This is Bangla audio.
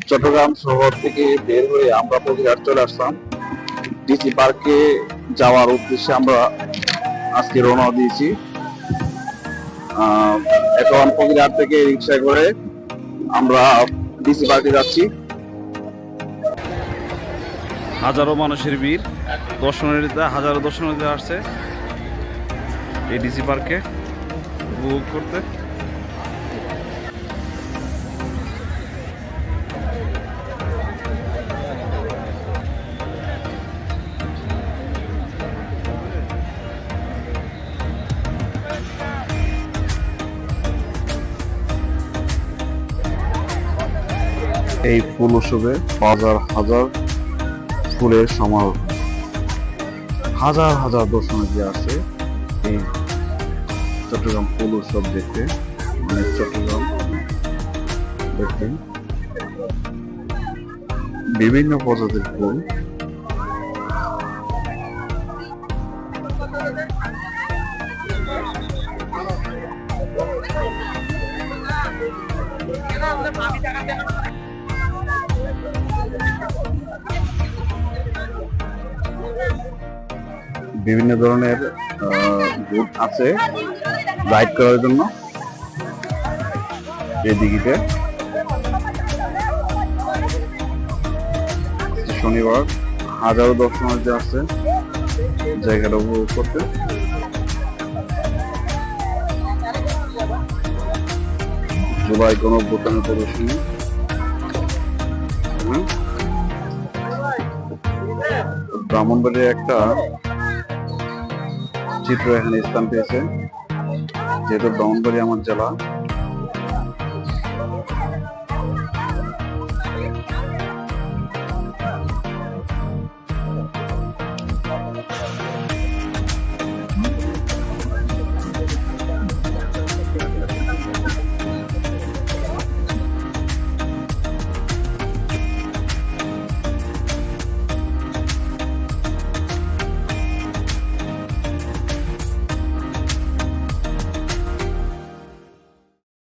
চট্টগ্রাম শহর থেকে বের হয়ে আমরা বগুড়ার চলে আসলাম। ডিসি পার্কে যাওয়ার উদ্দেশ্যে আমরা আজকে রওনা দিয়েছি। এখন বগুড়ার থেকে রিক্সা করে আমরা ডিসি পার্কে যাচ্ছি। হাজারো মানুষের ভিড়, হাজারো দর্শনার্থীরা আসছে এই ডিসি পার্কে উপভোগ করতে। এই ফুল উৎসবে হাজার হাজার ফুলের সমারোহ, হাজার হাজার দর্শনার্থী আসে এই চট্টগ্রাম ফুল উৎসব দেখতে। মানে চট্টগ্রাম দেখতে বিভিন্ন প্রজাতির ফুল, বিভিন্ন ধরনের বুট আছে রাইড করার জন্য। এদিকে শনিবার হাজারো দর্শনার্থী আসছে জায়গাটা উপভোগ করতে। জুলাই গণঅভ্যুত্থানের প্রদর্শনী, ব্রাহ্মণবাড়ির একটা চিত্র এখানে স্থান পেয়েছে। যেহেতু ব্রাহ্মণবাড়ি আমার জেলা,